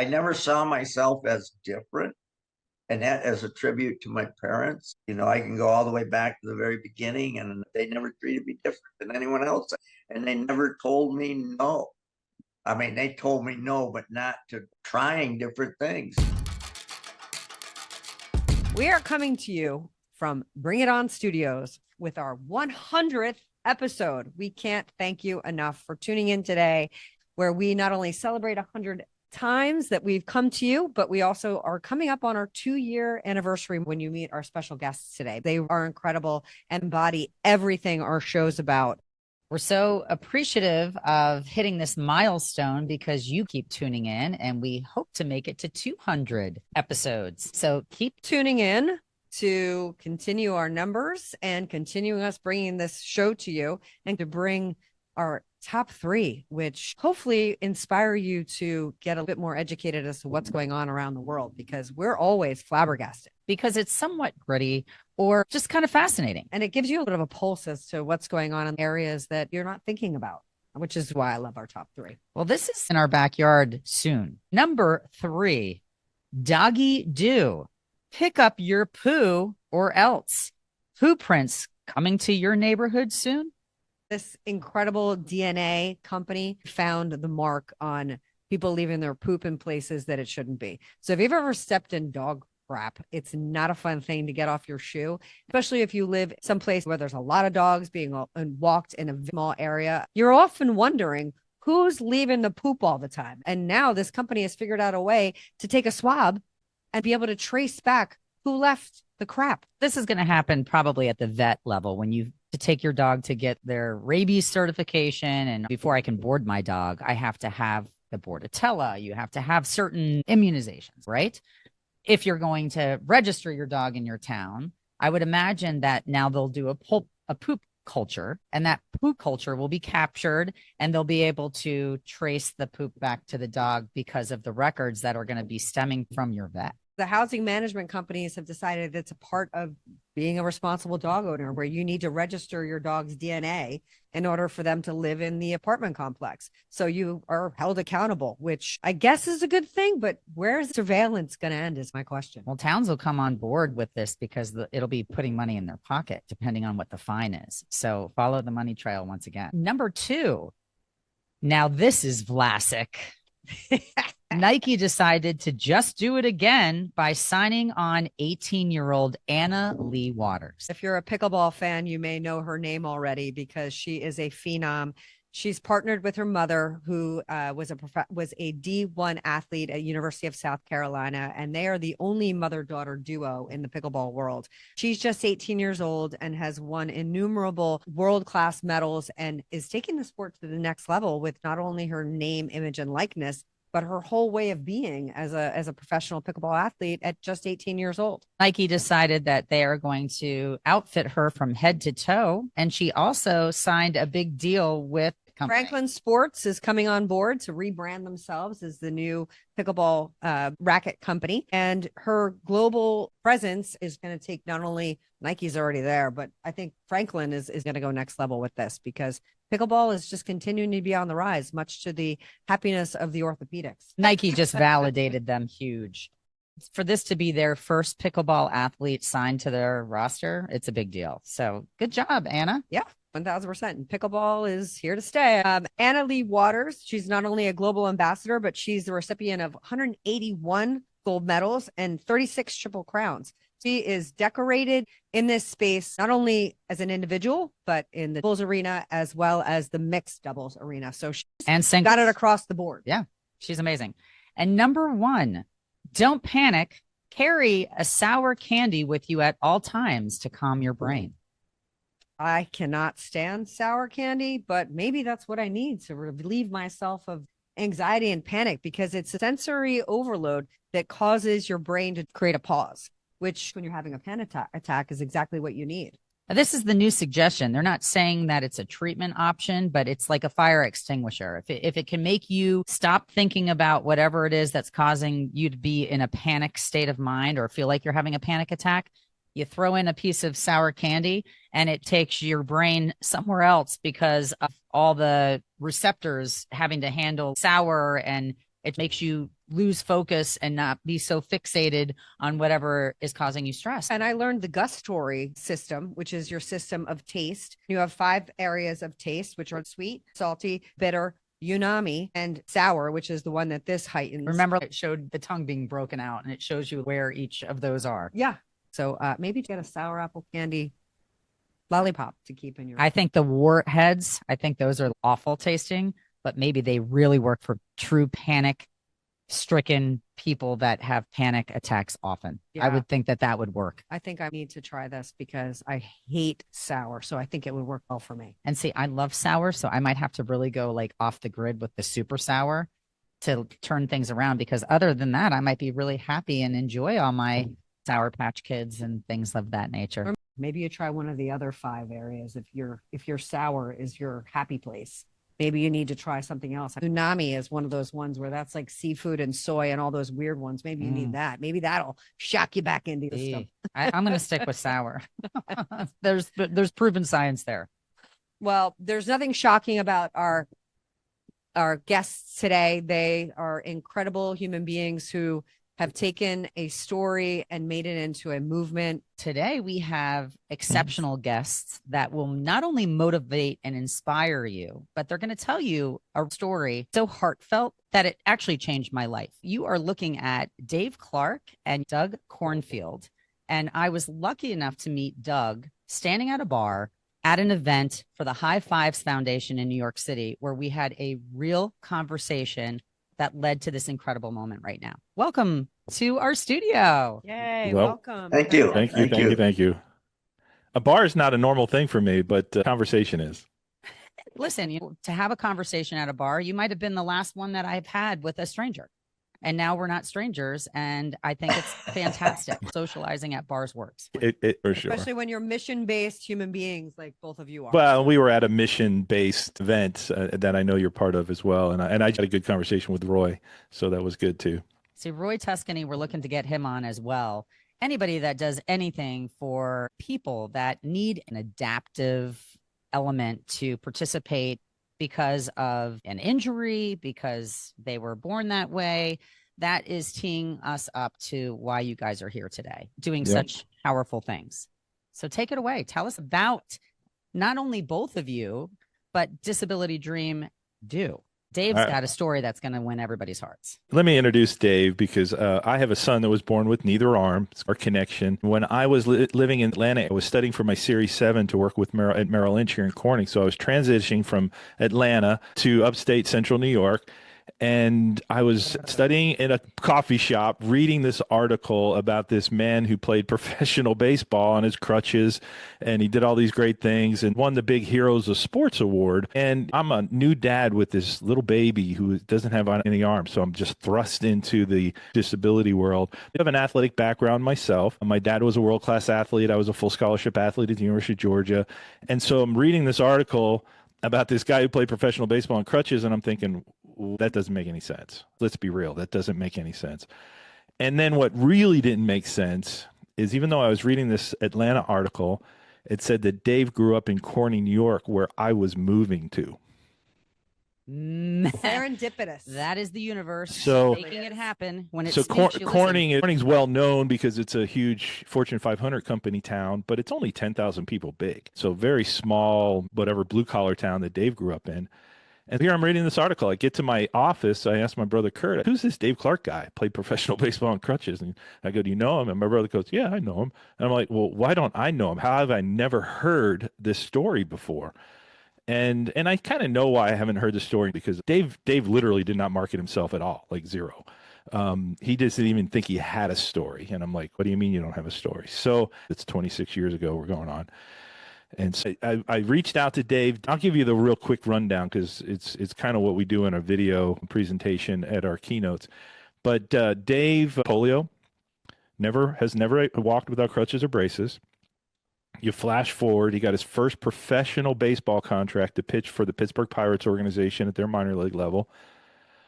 I never saw myself as different. And that as a tribute to my parents. I can go all the way back to the very beginning, and they never treated me different than anyone else. And they never told me no. I mean, they told me no, but not to trying different things. We are coming to you from Bring It On Studios with our 100th episode. We can't thank you enough for tuning in today, where we not only celebrate 100 times that we've come to you, but we also are coming up on our 2-year anniversary when you meet our special guests today. They are incredible and embody everything our show's about. We're so appreciative of hitting this milestone because you keep tuning in, and we hope to make it to 200 episodes. So keep tuning in to continue our numbers and continuing us bringing this show to you, and to bring our top 3, which hopefully inspire you to get a bit more educated as to what's going on around the world, because we're always flabbergasted. Because it's somewhat gritty or just kind of fascinating. And it gives you a bit of a pulse as to what's going on in areas that you're not thinking about, which is why I love our top 3. Well, this is in our backyard soon. Number 3, doggy do. Pick up your poo or else. Poo prints coming to your neighborhood soon. This incredible DNA company found the mark on people leaving their poop in places that it shouldn't be. So if you've ever stepped in dog crap, it's not a fun thing to get off your shoe, especially if you live someplace where there's a lot of dogs being walked in a small area. You're often wondering who's leaving the poop all the time. And now this company has figured out a way to take a swab and be able to trace back who left the crap. This is going to happen probably at the vet level when you to take your dog to get their rabies certification. And before I can board my dog, I have to have the Bordetella. You have to have certain immunizations, right? If you're going to register your dog in your town, I would imagine that now they'll do a poop culture, and that poop culture will be captured, and they'll be able to trace the poop back to the dog because of the records that are going to be stemming from your vet. The housing management companies have decided it's a part of being a responsible dog owner, where you need to register your dog's DNA in order for them to live in the apartment complex. So you are held accountable, which I guess is a good thing, but where's surveillance going to end is my question. Well, towns will come on board with this because it'll be putting money in their pocket, depending on what the fine is. So follow the money trail once again. Number 2. Now this is Vlasic. Nike decided to just do it again by signing on 18-year-old Anna Lee Waters. If you're a pickleball fan, you may know her name already because she is a phenom. She's partnered with her mother, who was a D1 athlete at University of South Carolina, and they are the only mother-daughter duo in the pickleball world. She's just 18 years old and has won innumerable world-class medals and is taking the sport to the next level with not only her name, image, and likeness, but her whole way of being as a professional pickleball athlete at just 18 years old. Nike decided that they are going to outfit her from head to toe. And she also signed a big deal with Franklin Sports is coming on board to rebrand themselves as the new pickleball racket company. And her global presence is going to take not only Nike's already there, but I think Franklin is going to go next level with this, because pickleball is just continuing to be on the rise, much to the happiness of the orthopedics. Nike just validated them huge. For this to be their first pickleball athlete signed to their roster, it's a big deal. So good job, Anna. Yeah. 1000%. And pickleball is here to stay. Anna Lee Waters, she's not only a global ambassador, but she's the recipient of 181 gold medals and 36 triple crowns. She is decorated in this space, not only as an individual, but in the doubles arena as well as the mixed doubles arena. So she's got it across the board. Yeah, she's amazing. And number 1, don't panic. Carry a sour candy with you at all times to calm your brain. I cannot stand sour candy, but maybe that's what I need to relieve myself of anxiety and panic, because it's a sensory overload that causes your brain to create a pause, which when you're having a panic attack is exactly what you need. This is the new suggestion. They're not saying that it's a treatment option, but it's like a fire extinguisher. If it can make you stop thinking about whatever it is that's causing you to be in a panic state of mind or feel like you're having a panic attack, you throw in a piece of sour candy and it takes your brain somewhere else because of all the receptors having to handle sour, and It makes you lose focus and not be so fixated on whatever is causing you stress. And I learned the gustatory system, which is your system of taste. You have 5 areas of taste, which are sweet, salty, bitter, umami, and sour, which is the one that this heightens. Remember, it showed the tongue being broken out, and it shows you where each of those are. Yeah. So maybe get a sour apple candy lollipop to keep in your. I think the warheads, I think those are awful tasting, but maybe they really work for true panic stricken people that have panic attacks often. Yeah. I would think that that would work. I think I need to try this because I hate sour. So I think it would work well for me. And see, I love sour, so I might have to really go like off the grid with the super sour to turn things around, because other than that, I might be really happy and enjoy all my Sour Patch Kids and things of that nature. Or maybe you try one of the other 5 areas. If your sour is your happy place, maybe you need to try something else. Unami is one of those ones where that's like seafood and soy and all those weird ones. Maybe you need that. Maybe that'll shock you back into your stuff. I'm going to stick with sour. There's proven science there. Well, there's nothing shocking about our guests today. They are incredible human beings who have taken a story and made it into a movement. Today, we have exceptional guests that will not only motivate and inspire you, but they're going to tell you a story so heartfelt that it actually changed my life. You are looking at Dave Clark and Doug Cornfield. And I was lucky enough to meet Doug standing at a bar at an event for the High Fives Foundation in New York City, where we had a real conversation that led to this incredible moment right now. Welcome to our studio. Yay, Well, welcome. Thank you. Thank you. A bar is not a normal thing for me, but conversation is. Listen, to have a conversation at a bar, you might have been the last one that I've had with a stranger. And now we're not strangers. And I think it's fantastic. Socializing at bars works. It for sure. Especially when you're mission-based human beings like both of you are. Well, we were at a mission-based event that I know you're part of as well. And I had a good conversation with Roy. So that was good too. See, Roy Tuscany, we're looking to get him on as well. Anybody that does anything for people that need an adaptive element to participate because of an injury, because they were born that way, that is teeing us up to why you guys are here today, doing such powerful things. So take it away. Tell us about not only both of you, but Disability Dream Do. Dave's got a story that's going to win everybody's hearts. Let me introduce Dave because I have a son that was born with neither arm. It's our connection. When I was living in Atlanta, I was studying for my Series 7 to work with at Merrill Lynch here in Corning. So I was transitioning from Atlanta to upstate central New York. And I was studying in a coffee shop, reading this article about this man who played professional baseball on his crutches, and he did all these great things and won the big Heroes of Sports award. And I'm a new dad with this little baby who doesn't have any arms, so I'm just thrust into the disability world. I have an athletic background myself. My dad was a world-class athlete. I was a full scholarship athlete at the University of Georgia. And so I'm reading this article about this guy who played professional baseball on crutches, and I'm thinking, that doesn't make any sense. Let's be real. That doesn't make any sense. And then what really didn't make sense is, even though I was reading this Atlanta article, it said that Dave grew up in Corning, New York, where I was moving to. Serendipitous. That is the universe making it happen when it's so Corning's well known because it's a huge Fortune 500 company town, but it's only 10,000 people big. So very small, whatever blue collar town that Dave grew up in. And here I'm reading this article. I get to my office. I ask my brother, Kurt, who's this Dave Clark guy? Played professional baseball on crutches. And I go, do you know him? And my brother goes, yeah, I know him. And I'm like, well, why don't I know him? How have I never heard this story before? And I kind of know why I haven't heard the story, because Dave literally did not market himself at all, like zero. He just didn't even think he had a story. And I'm like, what do you mean you don't have a story? So it's 26 years ago we're going on. And so I reached out to Dave. I'll give you the real quick rundown because it's kind of what we do in our video presentation at our keynotes. But Dave, polio, has never walked without crutches or braces. You flash forward, he got his first professional baseball contract to pitch for the Pittsburgh Pirates organization at their minor league level.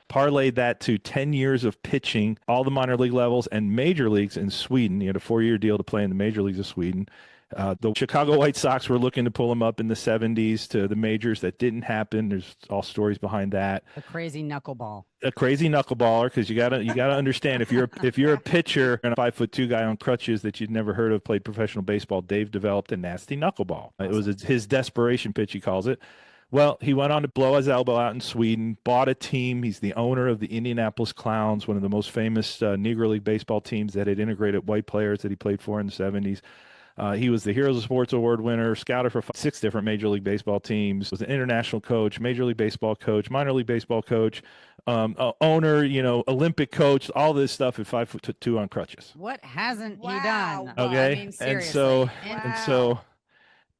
Parlayed that to 10 years of pitching all the minor league levels and major leagues in Sweden. He had a 4-year deal to play in the major leagues of Sweden. The Chicago White Sox were looking to pull him up in the 70s to the majors. That didn't happen. There's all stories behind that. A crazy knuckleball. A crazy knuckleballer, because you gotta understand, if you're a pitcher and a 5'2" guy on crutches that you'd never heard of played professional baseball, Dave developed a nasty knuckleball. It was his desperation pitch, he calls it. Well, he went on to blow his elbow out in Sweden, bought a team. He's the owner of the Indianapolis Clowns, one of the most famous Negro League baseball teams that had integrated white players that he played for in the 70s. He was the Heroes of Sports Award winner, scouted for 6 different Major League Baseball teams, was an international coach, Major League Baseball coach, minor league baseball coach, owner, Olympic coach, all this stuff at 5'2" on crutches. What hasn't he Wow. done? Well, Okay. I mean, And seriously.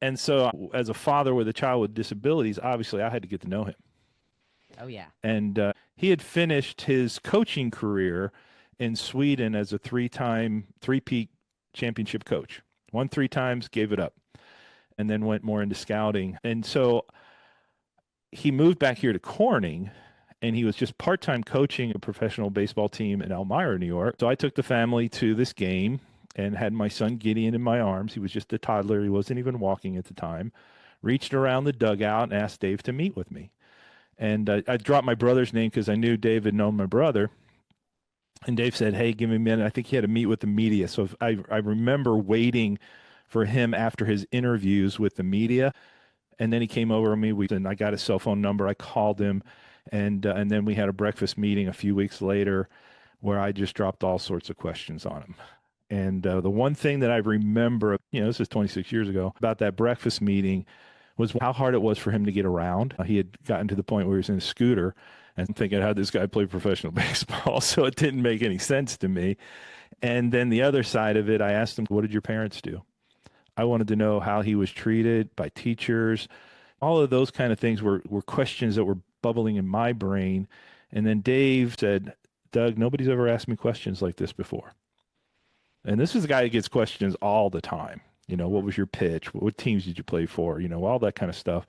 and so as a father with a child with disabilities, obviously I had to get to know him. Oh, yeah. And he had finished his coaching career in Sweden as a 3-time, three-peat championship coach. Won 3 times, gave it up, and then went more into scouting. And so he moved back here to Corning, and he was just part-time coaching a professional baseball team in Elmira, New York. So I took the family to this game and had my son Gideon in my arms. He was just a toddler. He wasn't even walking at the time. Reached around the dugout and asked Dave to meet with me. And I dropped my brother's name because I knew Dave had known my brother. And Dave said, "Hey, give me a minute." I think he had to meet with the media. So I remember waiting for him after his interviews with the media. And then he came over to me, and I got his cell phone number. I called him, and then we had a breakfast meeting a few weeks later where I just dropped all sorts of questions on him. And the one thing that I remember, this is 26 years ago, about that breakfast meeting was how hard it was for him to get around. He had gotten to the point where he was in a scooter, and I'm thinking, how this guy play professional baseball? So it didn't make any sense to me. And then the other side of it, I asked him, "What did your parents do?" I wanted to know how he was treated by teachers. All of those kind of things were questions that were bubbling in my brain. And then Dave said, "Doug, nobody's ever asked me questions like this before." And this is a guy who gets questions all the time. What was your pitch? What teams did you play for? All that kind of stuff.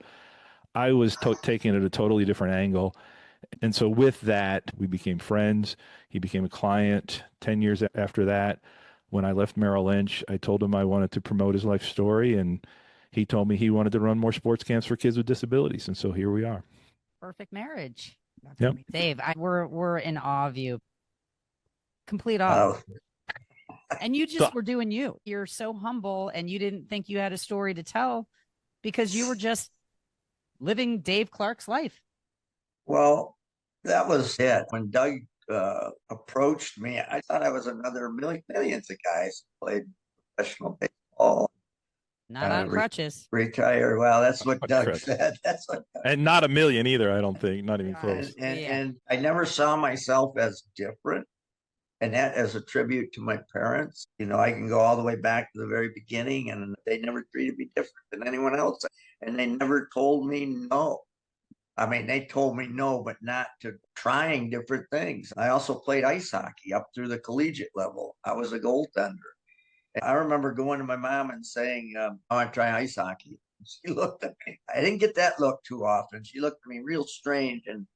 I was taking it at a totally different angle. And so with that, we became friends. He became a client 10 years after that. When I left Merrill Lynch, I told him I wanted to promote his life story, and he told me he wanted to run more sports camps for kids with disabilities. And so here we are. Perfect marriage. Yep. Dave, we're in awe of you. Complete awe. Oh, And you just were doing you. You're so humble, and you didn't think you had a story to tell because you were just living Dave Clark's life. well, that was it. When Doug approached me, I thought I was another millions of guys who played professional baseball. Not on crutches. Retire. Well, that's what Doug Crutches. said. That's what Doug And not a million either, I don't think. Not even said. close. And I never saw myself as different. And that as a tribute to my parents. I can go all the way back to the very beginning, and they never treated me different than anyone else. And they never told me no. I mean, they told me no, but not to trying different things. I also played ice hockey up through the collegiate level. I was a goaltender. And I remember going to my mom and saying, "I want to try ice hockey." She looked at me. I didn't get that look too often. She looked at me real strange, and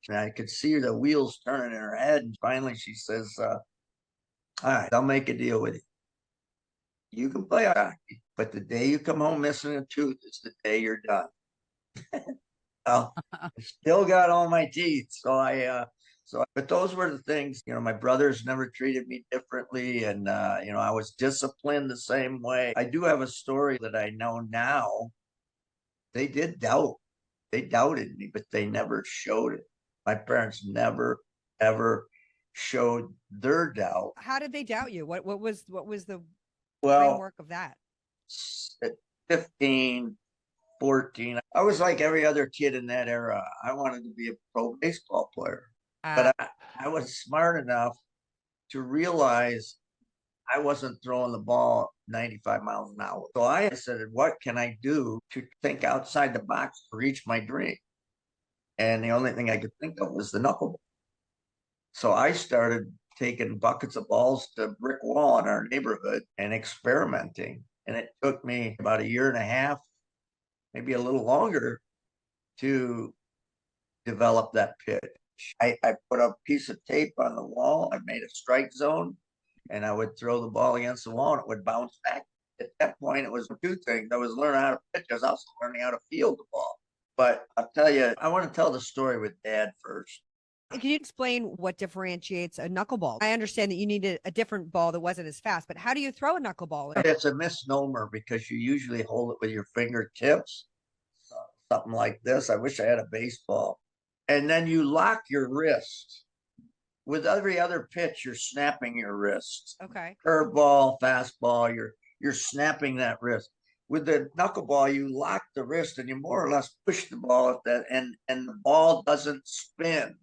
I could see the wheels turning in her head. And finally, she says, "All right, I'll make a deal with you. You can play hockey, but the day you come home missing a tooth is the day you're done." Well, I still got all my teeth. But those were the things, my brothers never treated me differently. And, I was disciplined the same way. I do have a story that I know now. They did doubt. They doubted me, but they never showed it. My parents never, ever showed their doubt. How did they doubt you? What was the Well, framework of that? at 15, 14, I was like every other kid in that era. I wanted to be a pro baseball player. But I was smart enough to realize I wasn't throwing the ball 95 miles an hour. So I said, what can I do to think outside the box to reach my dream? And the only thing I could think of was the knuckleball. So I started taking buckets of balls to a brick wall in our neighborhood and experimenting. And it took me about a year and a half, maybe a little longer, to develop that pitch. I put a piece of tape on the wall. I made a strike zone, and I would throw the ball against the wall, and it would bounce back. At that point, it was two things. I was learning how to pitch. I was also learning how to field the ball. But I'll tell you, I want to tell the story with Dad first. Can you explain what differentiates a knuckleball? I understand that you needed a different ball that wasn't as fast, but how do you throw a knuckleball? It's a misnomer because you usually hold it with your fingertips, something like this. I wish I had a baseball. And then you lock your wrist. With every other pitch, you're snapping your wrist. Okay. Curveball, fastball, you're snapping that wrist. With the knuckleball, you lock the wrist and you more or less push the ball at that, and the ball doesn't spin.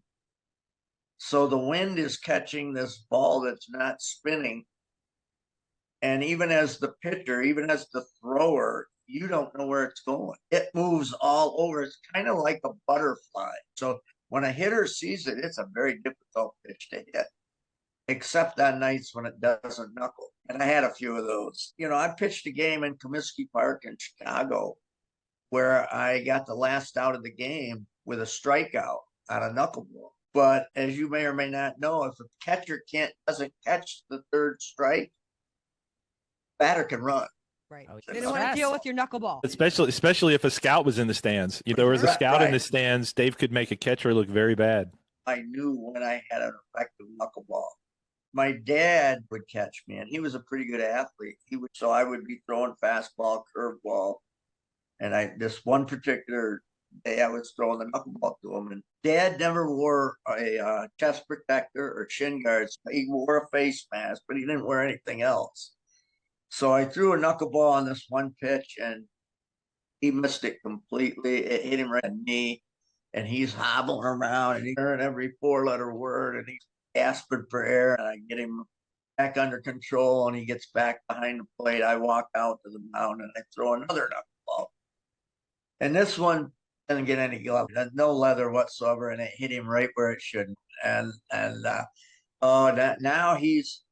So the wind is catching this ball that's not spinning. And even as the pitcher, even as the thrower, you don't know where it's going. It moves all over. It's kind of like a butterfly. So when a hitter sees it, it's a very difficult pitch to hit, except on nights when it doesn't knuckle. And I had a few of those. You know, I pitched a game in Comiskey Park in Chicago where I got the last out of the game with a strikeout on a knuckleball. But as you may or may not know, if a catcher doesn't catch the third strike, batter can run. Right. Oh, They don't want to deal with your knuckleball. Especially if a scout was in the stands. If there was a scout in the stands, Dave could make a catcher look very bad. I knew when I had an effective knuckleball. My dad would catch me, and he was a pretty good athlete. So I would be throwing fastball, curveball, and this one particular day I was throwing the knuckleball to him, and Dad never wore a chest protector or shin guards. He wore a face mask, but he didn't wear anything else. So I threw a knuckleball on this one pitch, and he missed it completely. It hit him right in the knee, and he's hobbling around, and he's hearing every four-letter word, and he's gasping for air. And I get him back under control, and he gets back behind the plate. I walk out to the mound, and I throw another knuckleball. And this one didn't get any glove, no leather whatsoever, and it hit him right where it shouldn't. Now he's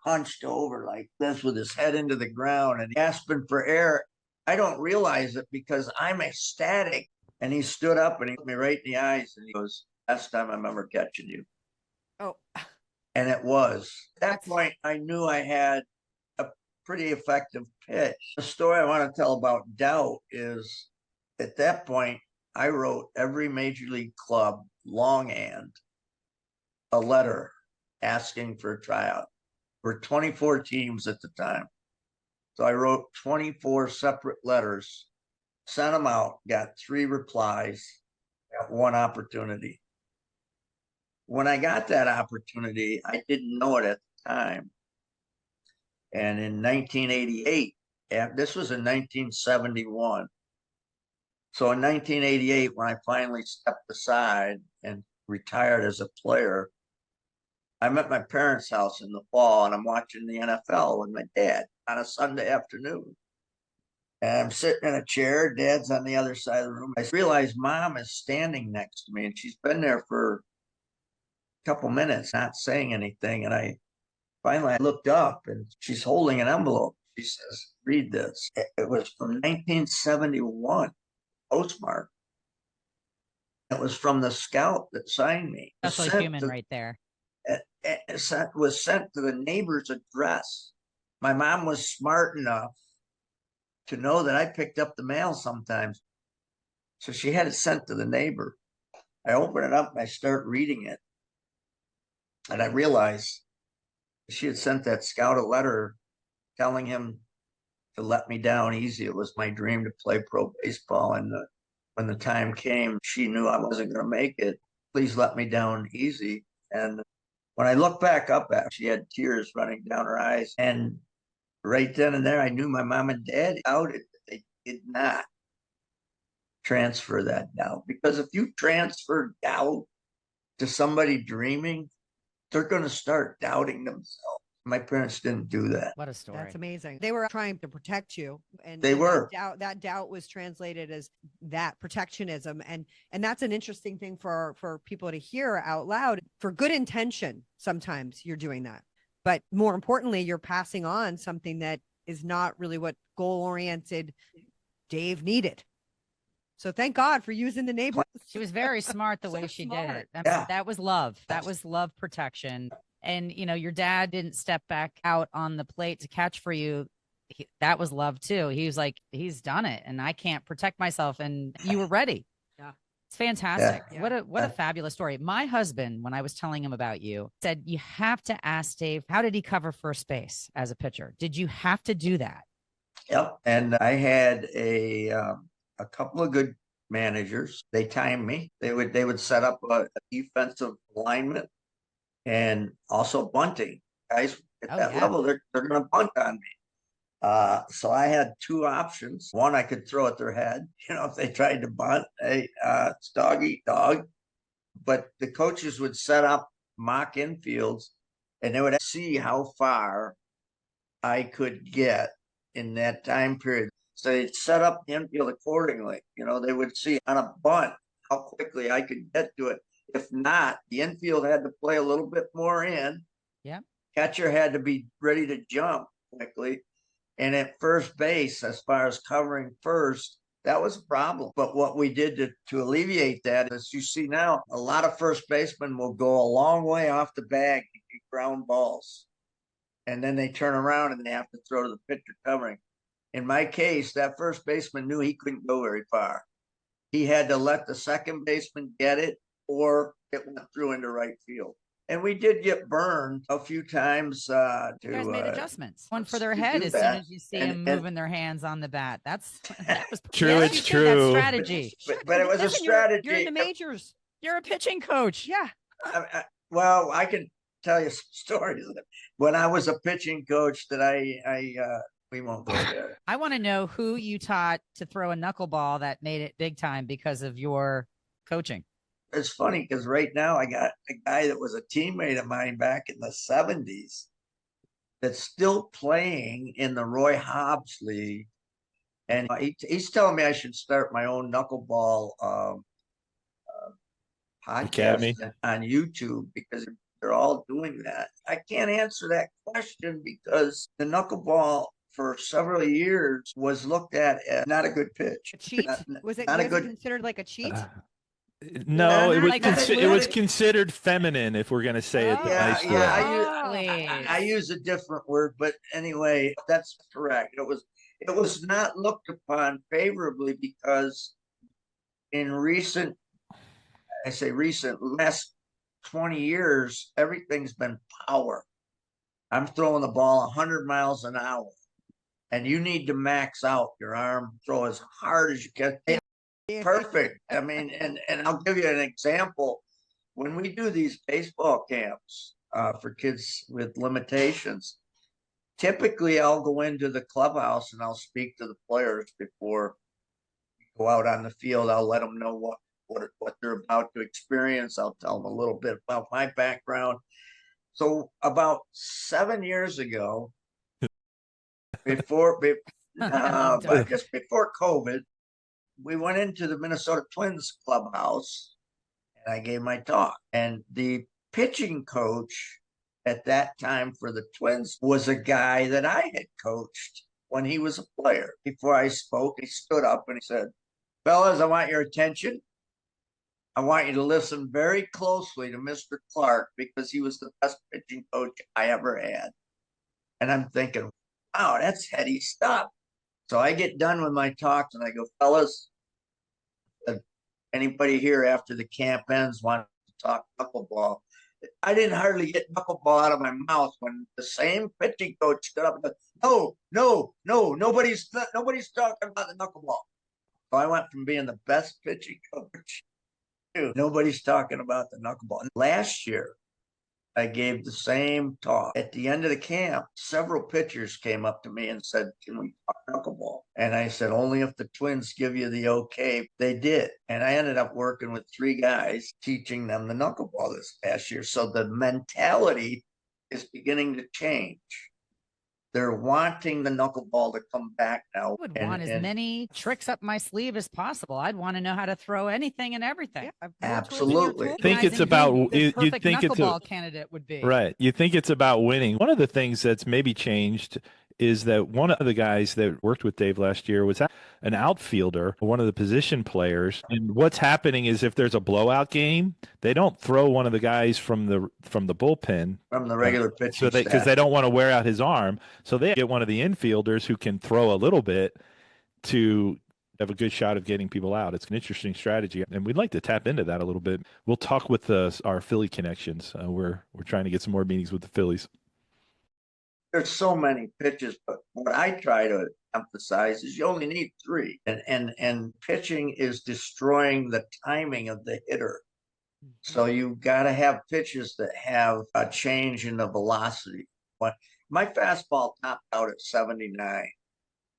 hunched over like this with his head into the ground and gasping for air. I don't realize it because I'm ecstatic. And he stood up and he looked me right in the eyes and he goes, "Last time I remember catching you." Oh. And it was. At that point, I knew I had a pretty effective pitch. The story I want to tell about doubt is at that point, I wrote every major league club longhand a letter asking for a tryout. There were 24 teams at the time. So I wrote 24 separate letters, sent them out, got 3 replies, got 1 opportunity. When I got that opportunity, I didn't know it at the time. And in 1988, this was in 1971. So in 1988, when I finally stepped aside and retired as a player, I'm at my parents' house in the fall and I'm watching the NFL with my dad on a Sunday afternoon. And I'm sitting in a chair, Dad's on the other side of the room. I realize Mom is standing next to me and she's been there for a couple minutes, not saying anything. And I finally looked up and she's holding an envelope. She says, "Read this." It was from 1971, postmark. It was from the scout that signed me. Especially human right there. It was sent to the neighbor's address. My mom was smart enough to know that I picked up the mail sometimes. So she had it sent to the neighbor. I open it up and I start reading it. And I realized she had sent that scout a letter telling him to let me down easy. It was my dream to play pro baseball. And when the time came, she knew I wasn't going to make it. Please let me down easy. And when I look back up at her, she had tears running down her eyes. And right then and there, I knew my mom and dad doubted. They did not transfer that doubt. Because if you transfer doubt to somebody dreaming, they're going to start doubting themselves. My parents didn't do that. What a story. That's amazing. They were trying to protect you. And they were. That doubt was translated as that protectionism. And that's an interesting thing for people to hear out loud. For good intention, sometimes you're doing that. But more importantly, you're passing on something that is not really what goal-oriented Dave needed. So thank God for using the neighbor. She was very smart the way she did it. That was love. That was love protection. And, you know, your dad didn't step back out on the plate to catch for you. that was love too. He was like, he's done it and I can't protect myself. And you were ready. Yeah. It's fantastic. Yeah. What a fabulous story. My husband, when I was telling him about you, said you have to ask Dave, how did he cover first base as a pitcher? Did you have to do that? Yep. And I had a couple of good managers. They timed me. They would set up a defensive alignment and also bunting. Guys at that level, they're going to bunt on me. So I had two options. One, I could throw at their head, if they tried to bunt, hey, it's dog eat dog. But the coaches would set up mock infields and they would see how far I could get in that time period. So they'd set up the infield accordingly. They would see on a bunt how quickly I could get to it. If not, the infield had to play a little bit more in. Yeah. Catcher had to be ready to jump quickly. And at first base, as far as covering first, that was a problem. But what we did to alleviate that is, you see now, a lot of first basemen will go a long way off the bag to get ground balls. And then they turn around and they have to throw to the pitcher covering. In my case, that first baseman knew he couldn't go very far. He had to let the second baseman get it, or it went through into right field. And we did get burned a few times. You guys made adjustments. One for their head as soon as you see them moving their hands on the bat. That was true. Yeah, it's true. that strategy. But it was a strategy. You're in the majors. You're a pitching coach. Yeah. Well, I can tell you some stories. When I was a pitching coach, we won't go there. I want to know who you taught to throw a knuckleball that made it big time because of your coaching. It's funny because right now I got a guy that was a teammate of mine back in the 70s that's still playing in the Roy Hobbs League. And he's telling me I should start my own knuckleball podcast on YouTube because they're all doing that. I can't answer that question because the knuckleball for several years was looked at as not a good pitch. A cheat? Was it considered like a cheat? No, it was considered feminine, if we're going to say it nice way. I use a different word, but anyway, that's correct. It was not looked upon favorably because in last 20 years, everything's been power. I'm throwing the ball 100 miles an hour, and you need to max out your arm, throw as hard as you can. Perfect. I mean, and I'll give you an example. When we do these baseball camps for kids with limitations, typically I'll go into the clubhouse and I'll speak to the players before we go out on the field. I'll let them know what they're about to experience. I'll tell them a little bit about my background. So about 7 years ago, just before COVID, we went into the Minnesota Twins clubhouse and I gave my talk. And the pitching coach at that time for the Twins was a guy that I had coached when he was a player. Before I spoke, he stood up and he said, "Fellas, I want your attention. I want you to listen very closely to Mr. Clark because he was the best pitching coach I ever had." And I'm thinking, wow, that's heady stuff. So I get done with my talks and I go, "Fellas, anybody here after the camp ends want to talk knuckleball?" I didn't hardly get knuckleball out of my mouth when the same pitching coach stood up and said, no, nobody's talking about the knuckleball. So I went from being the best pitching coach to nobody's talking about the knuckleball. Last year, I gave the same talk. At the end of the camp, several pitchers came up to me and said, "Can we talk knuckleball?" And I said, "Only if the Twins give you the okay." They did. And I ended up working with 3 guys, teaching them the knuckleball this past year. So the mentality is beginning to change. They're wanting the knuckleball to come back now. I would want as many tricks up my sleeve as possible. I'd want to know how to throw anything and everything. Yeah, absolutely. I think it's about you think it's knuckleball candidate would be right. You think it's about winning. One of the things that's maybe changed is that one of the guys that worked with Dave last year was an outfielder, one of the position players. And what's happening is if there's a blowout game, they don't throw one of the guys from the bullpen from the regular pitching because staff. they don't want to wear out his arm. So they get one of the infielders who can throw a little bit to have a good shot of getting people out. It's an interesting strategy, and we'd like to tap into that a little bit. We'll talk with our Philly connections. We're trying to get some more meetings with the Phillies. There's so many pitches, but what I try to emphasize is you only need three, and pitching is destroying the timing of the hitter. So you got to have pitches that have a change in the velocity. My fastball topped out at 79,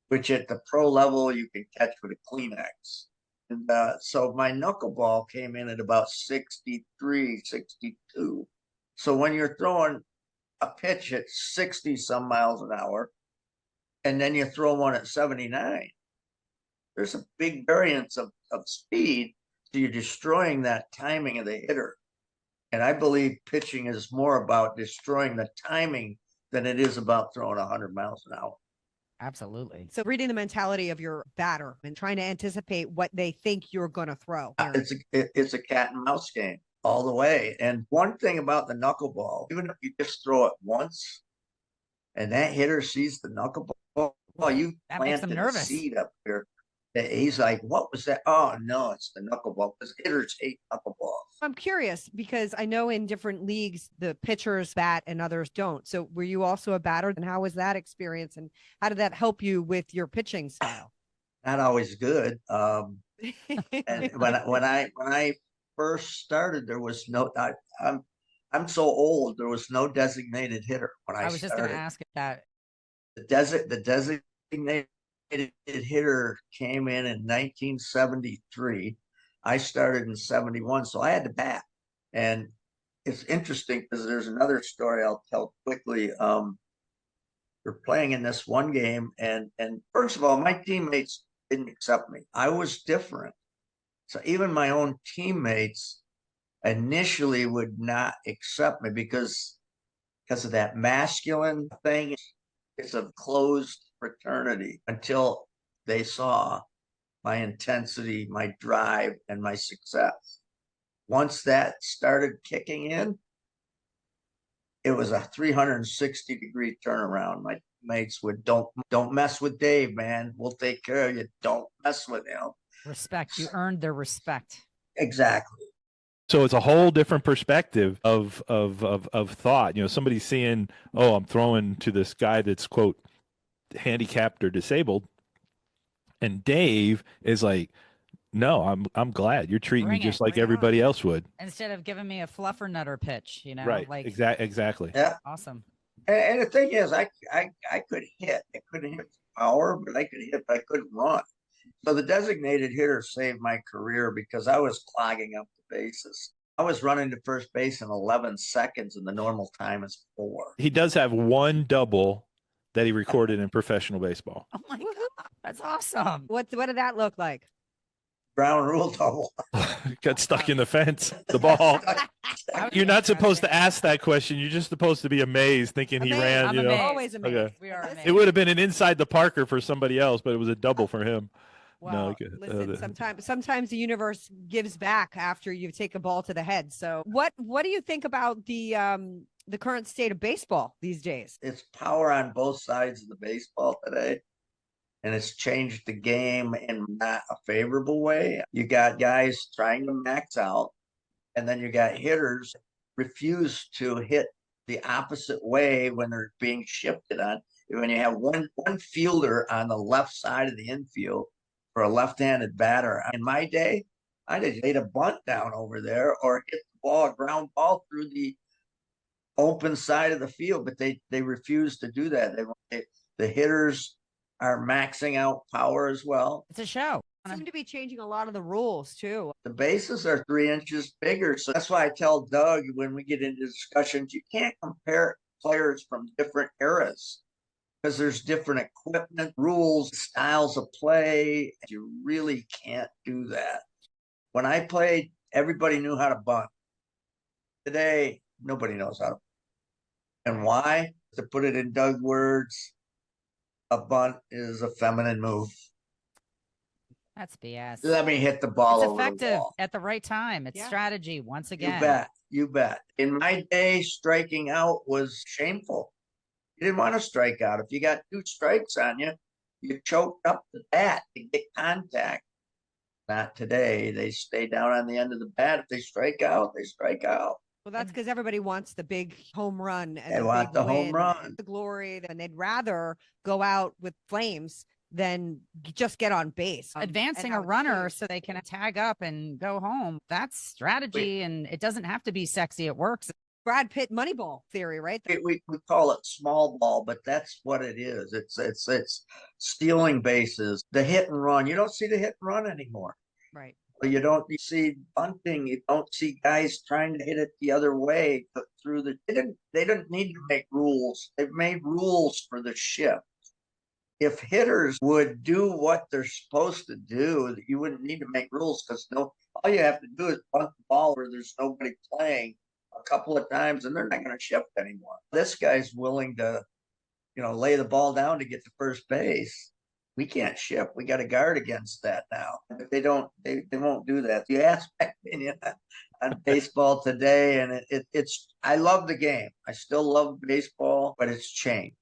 which at the pro level you can catch with a Kleenex. And so my knuckleball came in at about 63, 62. So when you're throwing a pitch at 60 some miles an hour, and then you throw one at 79, there's a big variance of speed. So you're destroying that timing of the hitter. And I believe pitching is more about destroying the timing than it is about throwing 100 miles an hour. Absolutely. So reading the mentality of your batter and trying to anticipate what they think you're going to throw. It's a cat and mouse game all the way. And one thing about the knuckleball, even if you just throw it once and that hitter sees the knuckleball, you planted a seed up here. He's like, what was that? Oh, no, it's the knuckleball, because hitters hate knuckleballs. I'm curious because I know in different leagues, the pitchers bat and others don't. So were you also a batter? And how was that experience? And how did that help you with your pitching style? Not always good. And when I first started, there was no, I'm so old, there was no designated hitter when I started. I was just going to ask if that. The designated hitter came in 1973. I started in 71, so I had to bat. And it's interesting because there's another story I'll tell quickly. We're playing in this one game, and first of all, my teammates didn't accept me. I was different. So even my own teammates initially would not accept me because of that masculine thing. It's a closed fraternity until they saw my intensity, my drive, and my success. Once that started kicking in, it was a 360-degree turnaround. My mates would, don't mess with Dave, man. We'll take care of you. Don't mess with him. Respect. You earned their respect. Exactly. So it's a whole different perspective of thought. You know, somebody seeing, oh, I'm throwing to this guy that's, quote, handicapped or disabled, and Dave is like, no, I'm glad you're treating me just like everybody else would. Instead of giving me a fluffernutter pitch, you know, right? Like exactly. Yeah. Awesome. And the thing is, I could hit. I couldn't hit power, but I could hit, but I couldn't run. So the designated hitter saved my career because I was clogging up the bases. I was running to first base in 11 seconds, and the normal time is 4. He does have one double that he recorded in professional baseball. Oh my God, that's awesome. What did that look like? Ground rule double. Got stuck in the fence, the ball. You're not supposed to ask that question. You're just supposed to be amazed, thinking he ran. I'm you know, amazed. Always amazed. Okay. We are amazed. It would have been an inside the Parker for somebody else, but it was a double for him. Well, listen, sometimes the universe gives back after you take a ball to the head. So what do you think about the current state of baseball these days? It's power on both sides of the baseball today, and it's changed the game in not a favorable way. You got guys trying to max out, and then you got hitters refuse to hit the opposite way when they're being shifted on. When you have one fielder on the left side of the infield for a left-handed batter. In my day, I just laid a bunt down over there or hit the ball, a ground ball through the open side of the field, but they refuse to do that. The hitters are maxing out power as well. It's a show. Seem to be changing a lot of the rules too. The bases are 3 inches bigger. So that's why I tell Doug when we get into discussions, you can't compare players from different eras because there's different equipment, rules, styles of play. You really can't do that. When I played, everybody knew how to bunt. Today, nobody knows how to. And why? To put it in Doug words, A bunt is a feminine move. That's BS. Let me hit the ball It's over the effective wall. at the right time. It's strategy once again. You bet. You bet. In my day, striking out was shameful. You didn't want to strike out. If you got 2 strikes on you, you choked up the bat to get contact. Not today. They stay down on the end of the bat. If they strike out, they strike out. Well, that's because everybody wants the big home run and They want the home run, the glory, and they'd rather go out with flames than just get on base. Advancing a runner so they can tag up and go home. That's strategy, and it doesn't have to be sexy. It works. Brad Pitt Moneyball theory, right? we call it small ball, but that's what it is. It's stealing bases, the hit and run. You don't see the hit and run anymore. Right. You see bunting. You don't see guys trying to hit it the other way through the. They didn't need to make rules. They've made rules for the shift. If hitters would do what they're supposed to do, you wouldn't need to make rules, because all you have to do is bunt the ball where there's nobody playing a couple of times, and they're not going to shift anymore. This guy's willing to, lay the ball down to get to first base. We can't shift. We got to guard against that now. But they don't. They won't do that. You ask my opinion on baseball today, and it's. I love the game. I still love baseball, but it's changed.